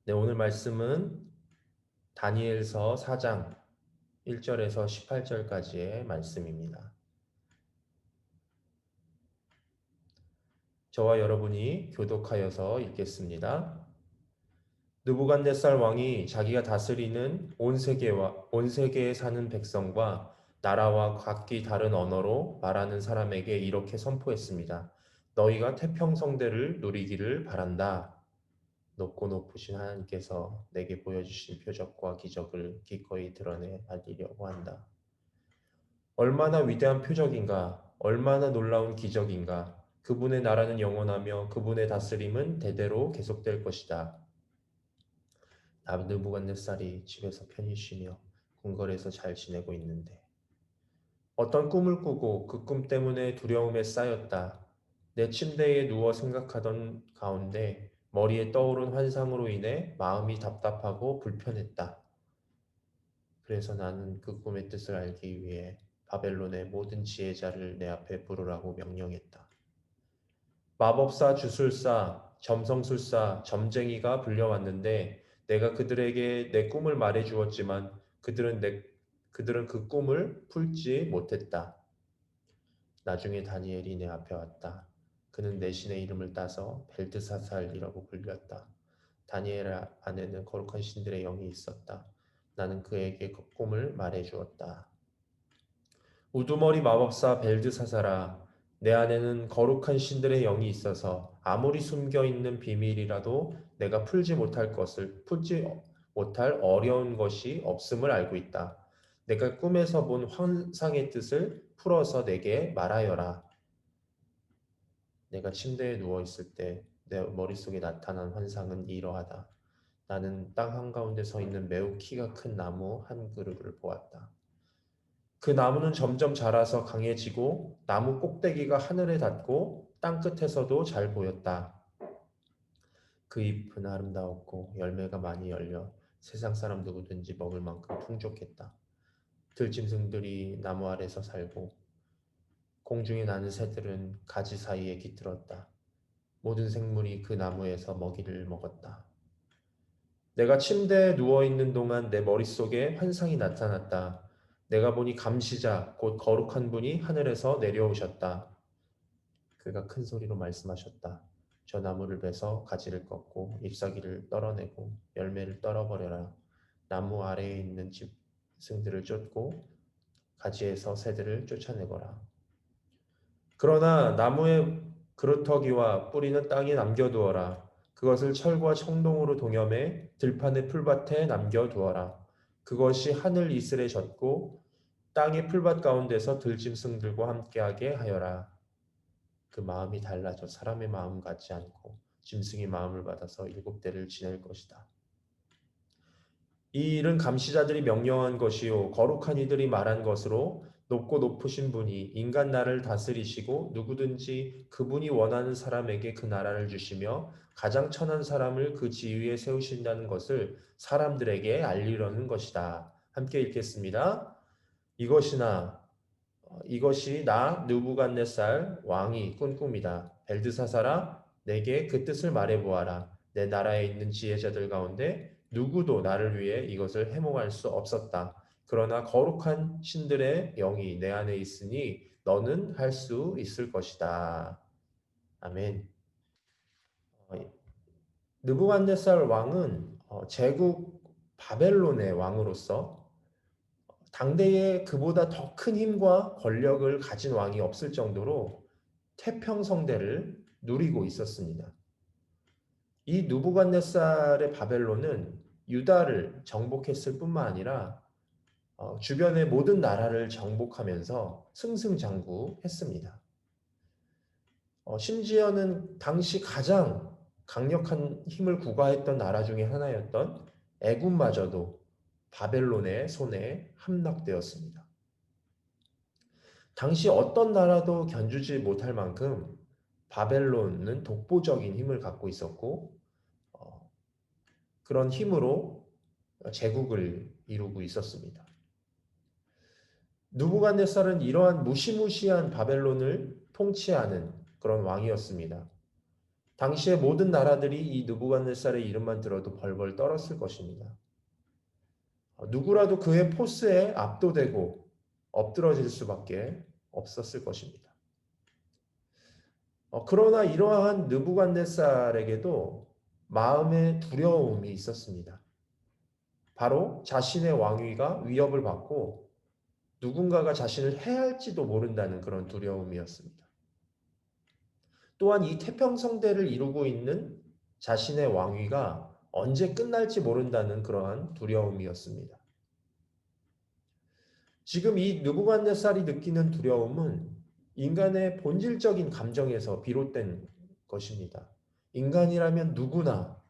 네, 오늘 말씀은 다니엘서 4장 1절에서 18절까지의 말씀입니다. 저와 여러분이 교독하여서 읽겠습니다. 느부갓네살 왕이 자기가 다스리는 온 세계에 사는 백성과 나라와 각기 다른 언어로 말하는 사람에게 이렇게 선포했습니다. 너희가 태평성대를 누리기를 바란다. 높고 높으신 하나님께서 내게 보여주신 표적과 기적을 기꺼이 드러내 알리려고 한다. 얼마나 위대한 표적인가, 얼마나 놀라운 기적인가. 그분의 나라는 영원하며 그분의 다스림은 대대로 계속될 것이다. 느부갓네살이 집에서 편히 쉬며 궁궐에서 잘 지내고 있는데 어떤 꿈을 꾸고 그 꿈 때문에 두려움에 쌓였다. 내 침대에 누워 생각하던 가운데 머리에 떠오른 환상으로 인해 마음이 답답하고 불편했다. 그래서 나는 그 꿈의 뜻을 알기 위해 바벨론의 모든 지혜자를 내 앞에 부르라고 명령했다. 마법사, 주술사, 점성술사, 점쟁이가 불려왔는데 내가 그들에게 내 꿈을 말해 주었지만 그들은 그 꿈을 풀지 못했다. 나중에 다니엘이 내 앞에 왔다. 그는 내 신의 이름을 따서 벨드사살이라고 불렸다. 다니엘 안에는 거룩한 신들의 영이 있었다. 나는 그에게 그 꿈을 말해 주었다. 우두머리 마법사 벨드사살아, 내 안에는 거룩한 신들의 영이 있어서 아무리 숨겨 있는 비밀이라도 내가 풀지 못할 어려운 것이 없음을 알고 있다. 내가 꿈에서 본 환상의 뜻을 풀어서 내게 말하여라. 내가 침대에 누워 있을 때 내 머릿속에 나타난 환상은 이러하다. 나는 땅 한가운데 서 있는 매우 키가 큰 나무 한 그루를 보았다. 그 나무는 점점 자라서 강해지고 나무 꼭대기가 하늘에 닿고 땅 끝에서도 잘 보였다. 그 잎은 아름다웠고 열매가 많이 열려 세상 사람 누구든지 먹을 만큼 풍족했다. 들짐승들이 나무 아래서 살고 공중에 나는 새들은 가지 사이에 깃들었다. 모든 생물이 그 나무에서 먹이를 먹었다. 내가 침대에 누워있는 동안 내 머릿속에 환상이 나타났다. 내가 보니 감시자, 곧 거룩한 분이 하늘에서 내려오셨다. 그가 큰 소리로 말씀하셨다. 저 나무를 베서 가지를 꺾고 잎사귀를 떨어내고 열매를 떨어버려라. 나무 아래에 있는 짐승들을 쫓고 가지에서 새들을 쫓아내거라. 그러나 나무의 그루터기와 뿌리는 땅에 남겨두어라. 그것을 철과 청동으로 동여매 들판의 풀밭에 남겨두어라. 그것이 하늘 이슬에 젖고 땅의 풀밭 가운데서 들짐승들과 함께하게 하여라. 그 마음이 달라져 사람의 마음 같지 않고 짐승의 마음을 받아서 7대를 지낼 것이다. 이 일은 감시자들이 명령한 것이요 거룩한 이들이 말한 것으로 높고 높으신 분이 인간 나라를 다스리시고 누구든지 그분이 원하는 사람에게 그 나라를 주시며 가장 천한 사람을 그 지위에 세우신다는 것을 사람들에게 알리려는 것이다. 함께 읽겠습니다. 이것이 나 느부갓네살 왕이 꾼 꿈이다. 벨드사살아, 내게 그 뜻을 말해 보아라. 내 나라에 있는 지혜자들 가운데 누구도 나를 위해 이것을 해몽할 수 없었다. 그러나 거룩한 신들의 영이 내 안에 있으니 너는 할 수 있을 것이다. 아멘. 어, 느부갓네살 왕은 제국 바벨론의 왕으로서 당대에 그보다 더 큰 힘과 권력을 가진 왕이 없을 정도로 태평성대를 누리고 있었습니다. 이 느부갓네살의 바벨론은 유다를 정복했을 뿐만 아니라 주변의 모든 나라를 정복하면서 승승장구했습니다. 심지어는 당시 가장 강력한 힘을 구가했던 나라 중에 하나였던 애굽마저도 바벨론의 손에 함락되었습니다. 당시 어떤 나라도 견주지 못할 만큼 바벨론은 독보적인 힘을 갖고 있었고 어, 그런 힘으로 제국을 이루고 있었습니다. 느부갓네살은 이러한 무시무시한 바벨론을 통치하는 그런 왕이었습니다. 당시의 모든 나라들이 이 느부갓네살의 이름만 들어도 벌벌 떨었을 것입니다. 누구라도 그의 포스에 압도되고 엎드러질 수밖에 없었을 것입니다. 그러나 이러한 느부갓네살에게도 마음의 두려움이 있었습니다. 바로 자신의 왕위가 위협을 받고 누군가가 자신을 해할지도 모른다는 그런 두려움이었습니다. 또한 이 태평성대를 이루고 있는 자신의 왕위가 언제 끝날지 모른다는 그러한 두려움이었습니다. 지금 이 느부갓네살이 느끼는 두려움은 인간의 본질적인 감정에서 비롯된 것입니다. 인간이라면 누구나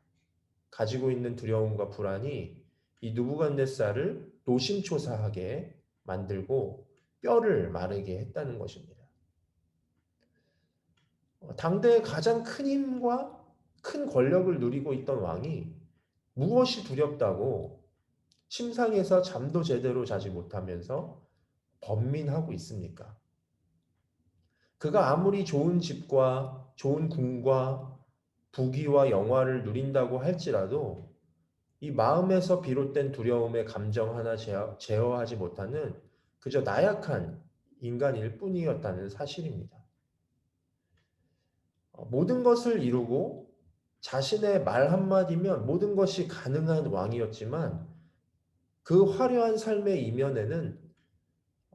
가지고 있는 두려움과 불안이 이 느부갓네살을 노심초사하게 만들고 뼈를 마르게 했다는 것입니다. 당대의 가장 큰 힘과 큰 권력을 누리고 있던 왕이 무엇이 두렵다고 침상에서 잠도 제대로 자지 못하면서 번민하고 있습니까? 그가 아무리 좋은 집과 좋은 궁과 부귀와 영화를 누린다고 할지라도 이 마음에서 비롯된 두려움의 감정 하나 제어하지 못하는 그저 나약한 인간일 뿐이었다는 사실입니다. 모든 것을 이루고 자신의 말 한마디면 모든 것이 가능한 왕이었지만 그 화려한 삶의 이면에는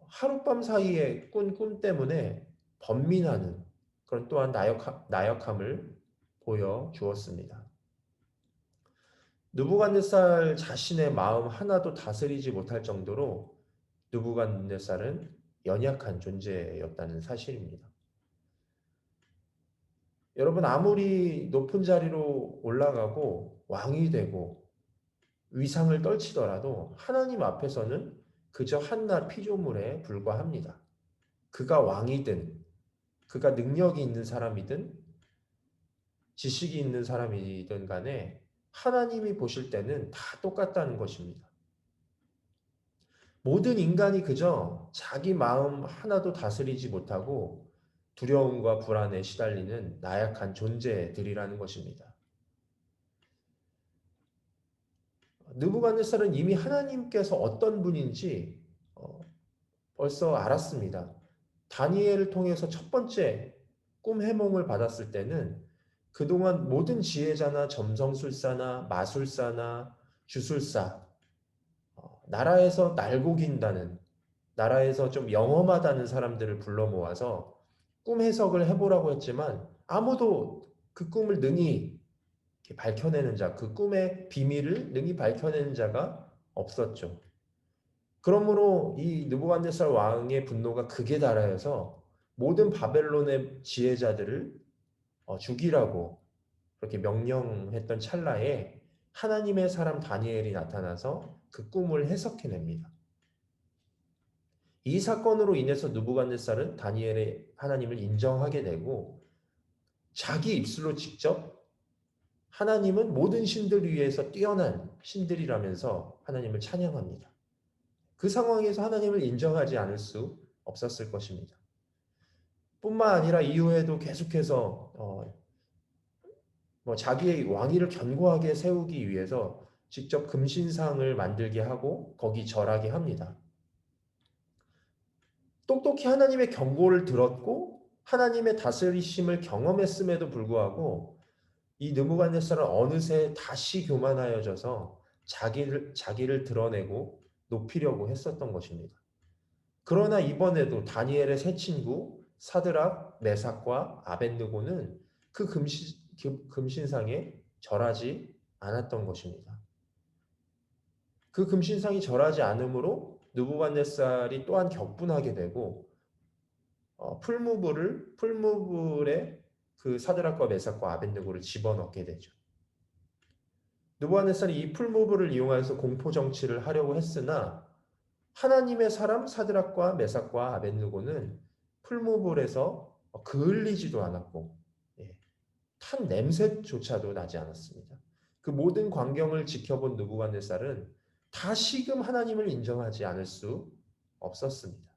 하룻밤 사이에 꾼 꿈 때문에 번민하는 그런 또한 나약함을 보여주었습니다. 느부갓네살 자신의 마음 하나도 다스리지 못할 정도로 느부갓네살은 연약한 존재였다는 사실입니다. 여러분 아무리 높은 자리로 올라가고 왕이 되고 위상을 떨치더라도 하나님 앞에서는 그저 한낱 피조물에 불과합니다. 그가 왕이든 그가 능력이 있는 사람이든 지식이 있는 사람이든 간에 하나님이 보실 때는 다 똑같다는 것입니다. 모든 인간이 그저 자기 마음 하나도 다스리지 못하고 두려움과 불안에 시달리는 나약한 존재들이라는 것입니다. 느부갓네살은 이미 하나님께서 어떤 분인지 벌써 알았습니다. 다니엘을 통해서 첫 번째 꿈 해몽을 받았을 때는 그동안 모든 지혜자나 점성술사나 마술사나 주술사, 나라에서 날고긴다는, 나라에서 좀 영험하다는 사람들을 불러 모아서 꿈 해석을 해보라고 했지만 아무도 그 꿈을 능히 밝혀내는 자, 그 꿈의 비밀을 능히 밝혀내는 자가 없었죠. 그러므로 이 느부갓네살 왕의 분노가 극에 달하여서 모든 바벨론의 지혜자들을 죽이라고 그렇게 명령했던 찰나에 하나님의 사람 다니엘이 나타나서 그 꿈을 해석해냅니다. 이 사건으로 인해서 느부갓네살은 다니엘의 하나님을 인정하게 되고 자기 입술로 직접 하나님은 모든 신들 위에서 뛰어난 신들이라면서 하나님을 찬양합니다. 그 상황에서 하나님을 인정하지 않을 수 없었을 것입니다. 뿐만 아니라 이후에도 계속해서 자기의 왕위를 견고하게 세우기 위해서 직접 금신상을 만들게 하고 거기 절하게 합니다. 똑똑히 하나님의 경고를 들었고 하나님의 다스리심을 경험했음에도 불구하고 이 느부갓네살은 어느새 다시 교만하여져서 자기를 드러내고 높이려고 했었던 것입니다. 그러나 이번에도 다니엘의 세 친구 사드락, 메삭과 아벳느고는 그 금신상에 절하지 않았던 것입니다. 그 금신상이 절하지 않으므로 느부갓네살이 또한 격분하게 되고 풀무불에 그 사드락과 메삭과 아벳느고를 집어넣게 되죠. 느부갓네살이 이 풀무불을 이용해서 공포 정치를 하려고 했으나 하나님의 사람 사드락과 메삭과 아벳느고는 풀무불에서 그을리지도 않았고 탄 냄새조차도 나지 않았습니다. 그 모든 광경을 지켜본 느부갓네살은 다시금 하나님을 인정하지 않을 수 없었습니다.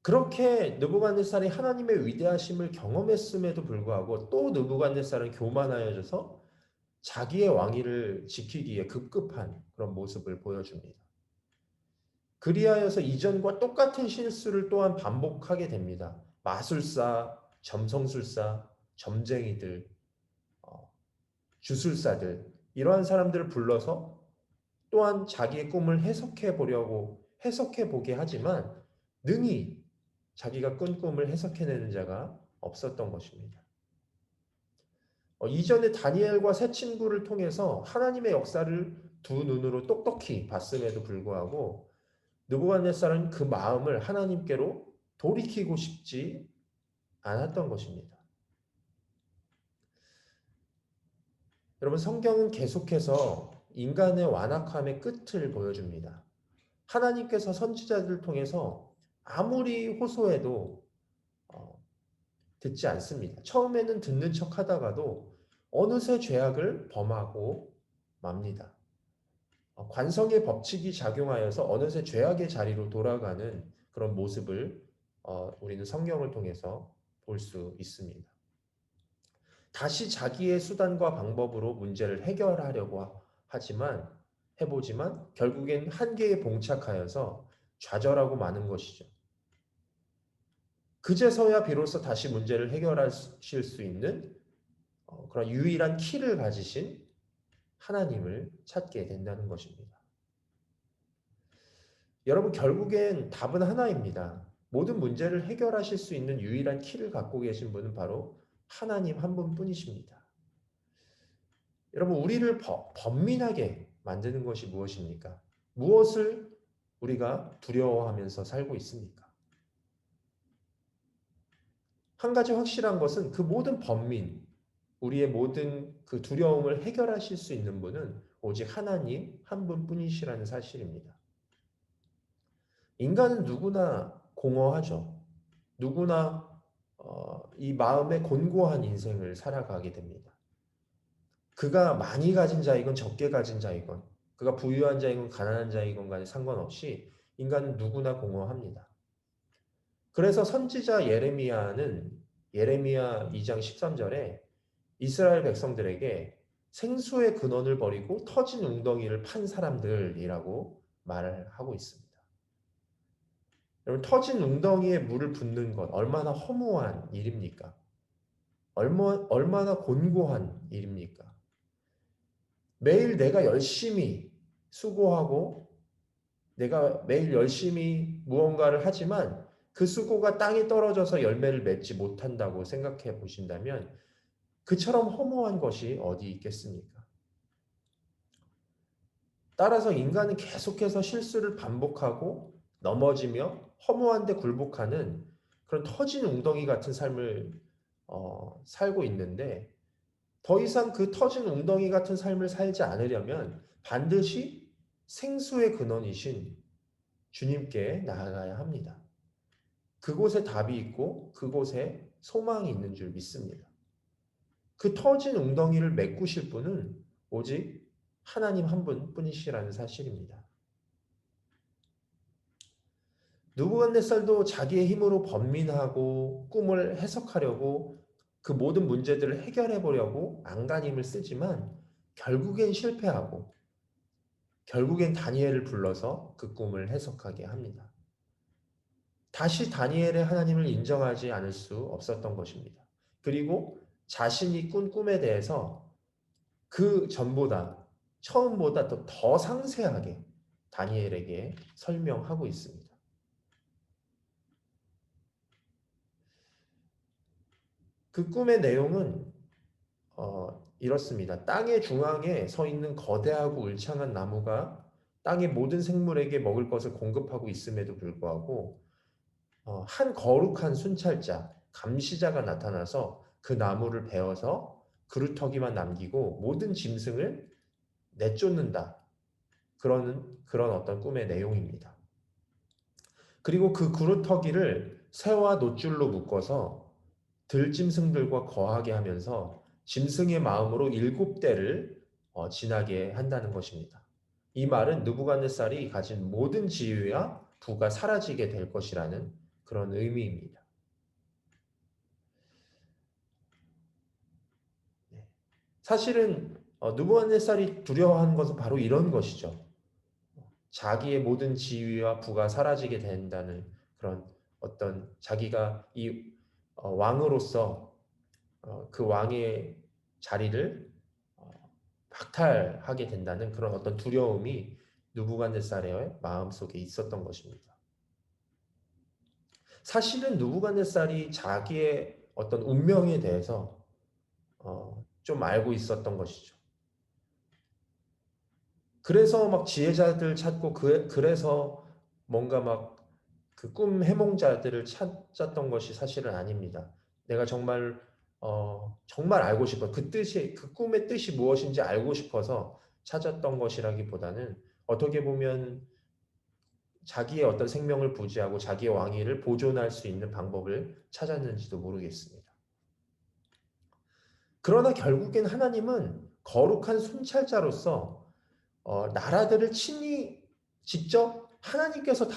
그렇게 느부갓네살이 하나님의 위대하심을 경험했음에도 불구하고 또 느부갓네살은 교만하여져서 자기의 왕위를 지키기에 급급한 그런 모습을 보여줍니다. 그리하여서 이전과 똑같은 실수를 또한 반복하게 됩니다. 마술사, 점성술사, 점쟁이들, 주술사들 이러한 사람들을 불러서 또한 자기의 꿈을 해석해 보게 하지만 능히 자기가 꾼 꿈을 해석해내는 자가 없었던 것입니다. 이전에 다니엘과 세 친구를 통해서 하나님의 역사를 두 눈으로 똑똑히 봤음에도 불구하고 느부갓네살은 그 마음을 하나님께로 돌이키고 싶지 않았던 것입니다. 여러분, 성경은 계속해서 인간의 완악함의 끝을 보여줍니다. 하나님께서 선지자들을 통해서 아무리 호소해도 듣지 않습니다. 처음에는 듣는 척 하다가도 어느새 죄악을 범하고 맙니다. 관성의 법칙이 작용하여서 어느새 죄악의 자리로 돌아가는 그런 모습을 우리는 성경을 통해서 볼 수 있습니다. 다시 자기의 수단과 방법으로 문제를 해결하려고 해보지만 결국엔 한계에 봉착하여서 좌절하고 마는 것이죠. 그제서야 비로소 다시 문제를 해결하실 수 있는 그런 유일한 키를 가지신 하나님을 찾게 된다는 것입니다. 여러분, 결국엔 답은 하나입니다. 모든 문제를 해결하실 수 있는 유일한 키를 갖고 계신 분은 바로 하나님 한 분뿐이십니다. 여러분, 우리를 번민하게 만드는 것이 무엇입니까? 무엇을 우리가 두려워하면서 살고 있습니까? 한 가지 확실한 것은 그 모든 번민, 우리의 모든 그 두려움을 해결하실 수 있는 분은 오직 하나님 한 분뿐이시라는 사실입니다. 인간은 누구나 공허하죠. 누구나 이 마음에 곤고한 인생을 살아가게 됩니다. 그가 많이 가진 자이건 적게 가진 자이건, 그가 부유한 자이건 가난한 자이건 간에 상관없이 인간은 누구나 공허합니다. 그래서 선지자 예레미야는 예레미야 2장 13절에 이스라엘 백성들에게 생수의 근원을 버리고 터진 웅덩이를 판 사람들이라고 말을 하고 있습니다. 여러분, 터진 웅덩이에 물을 붓는 것 얼마나 허무한 일입니까? 얼마나 곤고한 일입니까? 매일 내가 열심히 수고하고 내가 매일 열심히 무언가를 하지만 그 수고가 땅에 떨어져서 열매를 맺지 못한다고 생각해 보신다면 그처럼 허무한 것이 어디 있겠습니까? 따라서 인간은 계속해서 실수를 반복하고 넘어지며 허무한데 굴복하는 그런 터진 웅덩이 같은 삶을 살고 있는데 더 이상 그 터진 웅덩이 같은 삶을 살지 않으려면 반드시 생수의 근원이신 주님께 나아가야 합니다. 그곳에 답이 있고 그곳에 소망이 있는 줄 믿습니다. 그 터진 웅덩이를 메꾸실 분은 오직 하나님 한 분뿐이시라는 사실입니다. 느부갓네살도 자기의 힘으로 번민하고 꿈을 해석하려고 그 모든 문제들을 해결해 보려고 안간힘을 쓰지만 결국엔 실패하고 결국엔 다니엘을 불러서 그 꿈을 해석하게 합니다. 다시 다니엘의 하나님을 인정하지 않을 수 없었던 것입니다. 그리고 자신이 꾼 꿈에 대해서 그 전보다 처음보다 더 상세하게 다니엘에게 설명하고 있습니다. 그 꿈의 내용은 이렇습니다. 땅의 중앙에 서 있는 거대하고 울창한 나무가 땅의 모든 생물에게 먹을 것을 공급하고 있음에도 불구하고 한 거룩한 순찰자, 감시자가 나타나서 그 나무를 베어서 그루터기만 남기고 모든 짐승을 내쫓는다. 그런 어떤 꿈의 내용입니다. 그리고 그 그루터기를 새와 노줄로 묶어서 들짐승들과 거하게 하면서 짐승의 마음으로 7대를 지나게 한다는 것입니다. 이 말은 느부갓네살이 가진 모든 지위와 부가 사라지게 될 것이라는 그런 의미입니다. 사실은 느부갓네살이 두려워하는 것은 바로 이런 것이죠. 자기의 모든 지위와 부가 사라지게 된다는 그런 어떤 자기가 이 왕으로서 그 왕의 자리를 박탈하게 된다는 그런 어떤 두려움이 느부갓네살의 마음속에 있었던 것입니다. 사실은 느부갓네살이 자기의 어떤 운명에 대해서 좀 알고 있었던 것이죠. 그래서 막 지혜자들 찾고 그래서 뭔가 막 그 꿈 해몽자들을 찾았던 것이 사실은 아닙니다. 내가 정말 알고 싶어 그 뜻이 그 꿈의 뜻이 무엇인지 알고 싶어서 찾았던 것이라기보다는 어떻게 보면 자기의 어떤 생명을 부지하고 자기의 왕위를 보존할 수 있는 방법을 찾았는지도 모르겠습니다. 그러나 결국엔 하나님은 거룩한 순찰자로서 나라들을 친히 직접 하나님께서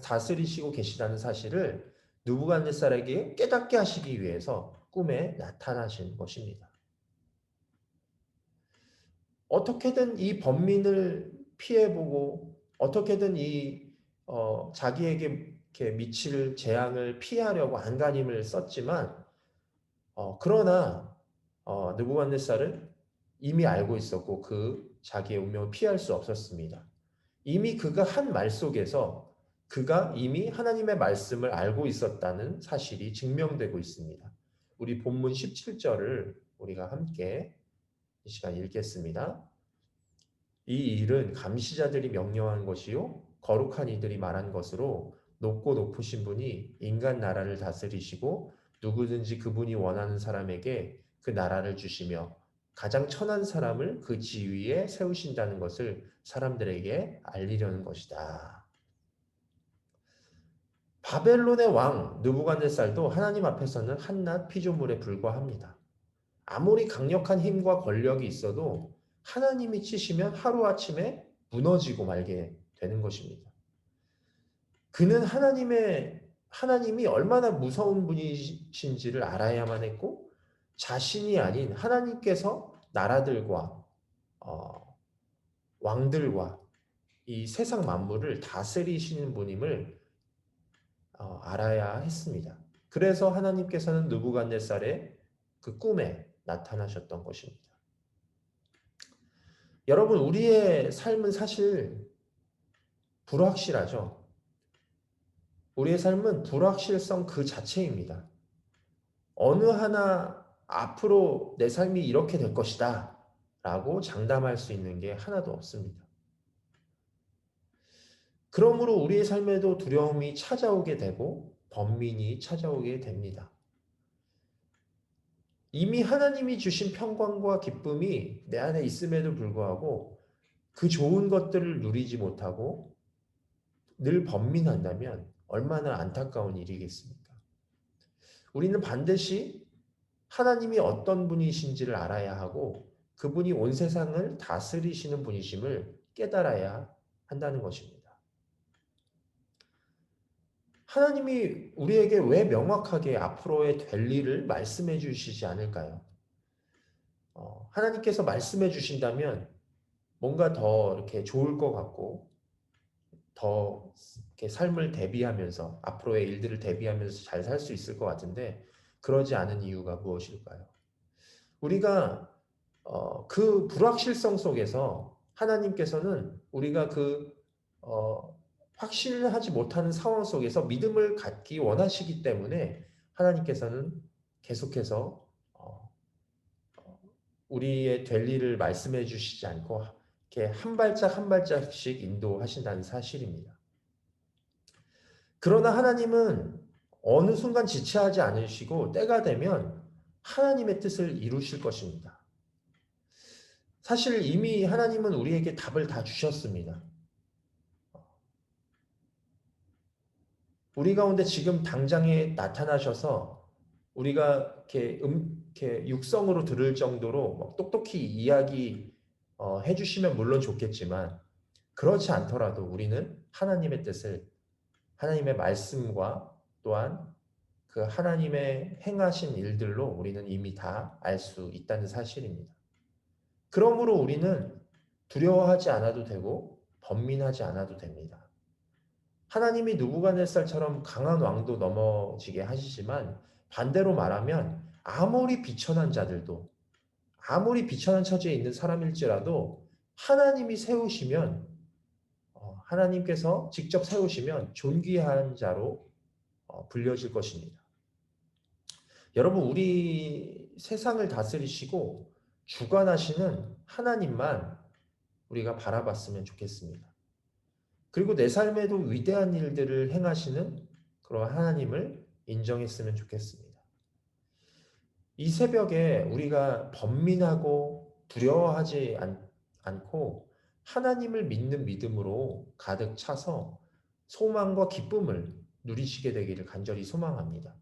다스리시고 계시다는 사실을 느부갓네살에게 깨닫게 하시기 위해서 꿈에 나타나신 것입니다. 어떻게든 이 범민을 피해보고 어떻게든 자기에게 이렇게 미칠 재앙을 피하려고 안간힘을 썼지만 그러나 느부갓네살은 이미 알고 있었고 그 자기의 운명을 피할 수 없었습니다. 이미 그가 한 말 속에서 그가 이미 하나님의 말씀을 알고 있었다는 사실이 증명되고 있습니다. 우리 본문 17절을 우리가 함께 이 시간 읽겠습니다. 이 일은 감시자들이 명령한 것이요 거룩한 이들이 말한 것으로 높고 높으신 분이 인간 나라를 다스리시고 누구든지 그분이 원하는 사람에게 그 나라를 주시며 가장 천한 사람을 그 지위에 세우신다는 것을 사람들에게 알리려는 것이다. 바벨론의 왕 느부갓네살도 하나님 앞에서는 한낱 피조물에 불과합니다. 아무리 강력한 힘과 권력이 있어도 하나님이 치시면 하루아침에 무너지고 말게 되는 것입니다. 그는 하나님이 얼마나 무서운 분이신지를 알아야만 했고 자신이 아닌 하나님께서 나라들과 왕들과 이 세상 만물을 다스리시는 분임을 알아야 했습니다. 그래서 하나님께서는 느부갓네살의 그 꿈에 나타나셨던 것입니다. 여러분, 우리의 삶은 사실 불확실하죠. 우리의 삶은 불확실성 그 자체입니다. 어느 하나 앞으로 내 삶이 이렇게 될 것이다 라고 장담할 수 있는 게 하나도 없습니다. 그러므로 우리의 삶에도 두려움이 찾아오게 되고 번민이 찾아오게 됩니다. 이미 하나님이 주신 평강과 기쁨이 내 안에 있음에도 불구하고 그 좋은 것들을 누리지 못하고 늘 번민한다면 얼마나 안타까운 일이겠습니까? 우리는 반드시 하나님이 어떤 분이신지를 알아야 하고 그분이 온 세상을 다스리시는 분이심을 깨달아야 한다는 것입니다. 하나님이 우리에게 왜 명확하게 앞으로의 될 일을 말씀해 주시지 않을까요? 하나님께서 말씀해 주신다면 뭔가 더 이렇게 좋을 것 같고 더 이렇게 삶을 대비하면서 앞으로의 일들을 대비하면서 잘 살 수 있을 것 같은데 그러지 않은 이유가 무엇일까요? 우리가 그 불확실성 속에서 하나님께서는 우리가 확실하지 못하는 상황 속에서 믿음을 갖기 원하시기 때문에 하나님께서는 계속해서 우리의 될 일을 말씀해 주시지 않고 이렇게 한 발짝 한 발짝씩 인도하신다는 사실입니다. 그러나 하나님은 어느 순간 지체하지 않으시고 때가 되면 하나님의 뜻을 이루실 것입니다. 사실 이미 하나님은 우리에게 답을 다 주셨습니다. 우리 가운데 지금 당장에 나타나셔서 우리가 이렇게 육성으로 들을 정도로 똑똑히 이야기 해주시면 물론 좋겠지만 그렇지 않더라도 우리는 하나님의 뜻을 하나님의 말씀과 또한 그 하나님의 행하신 일들로 우리는 이미 다 알 수 있다는 사실입니다. 그러므로 우리는 두려워하지 않아도 되고 번민하지 않아도 됩니다. 하나님이 느부갓네살처럼 강한 왕도 넘어지게 하시지만 반대로 말하면 아무리 비천한 처지에 있는 사람일지라도 하나님이 세우시면 하나님께서 직접 세우시면 존귀한 자로 불려질 것입니다. 여러분, 우리 세상을 다스리시고 주관하시는 하나님만 우리가 바라봤으면 좋겠습니다. 그리고 내 삶에도 위대한 일들을 행하시는 그런 하나님을 인정했으면 좋겠습니다. 이 새벽에 우리가 번민하고 두려워하지 않고 하나님을 믿는 믿음으로 가득 차서 소망과 기쁨을 누리시게 되기를 간절히 소망합니다.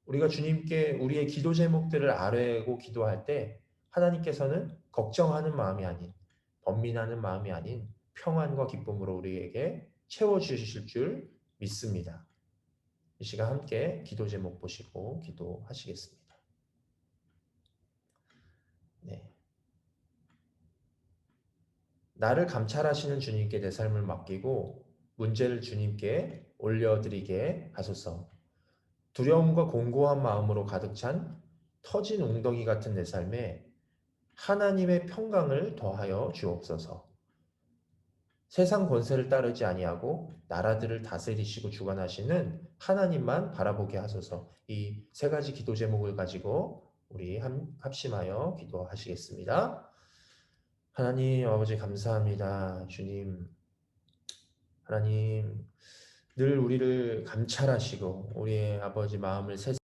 우리가 주님께 우리의 기도 제목들을 아뢰고 기도할 때 하나님께서는 걱정하는 마음이 아닌, 번민하는 마음이 아닌 평안과 기쁨으로 우리에게 채워주실 줄 믿습니다. 이 시간 함께 기도 제목 보시고 기도하시겠습니다. 네. 나를 감찰하시는 주님께 내 삶을 맡기고 문제를 주님께 올려드리게 하소서. 두려움과 공고한 마음으로 가득 찬 터진 웅덩이 같은 내 삶에 하나님의 평강을 더하여 주옵소서. 세상 권세를 따르지 아니하고 나라들을 다스리시고 주관하시는 하나님만 바라보게 하소서. 이 세 가지 기도 제목을 가지고 우리 합심하여 기도하시겠습니다. 하나님 아버지 감사합니다. 주님, 하나님 늘 우리를 감찰하시고 우리의 아버지 마음을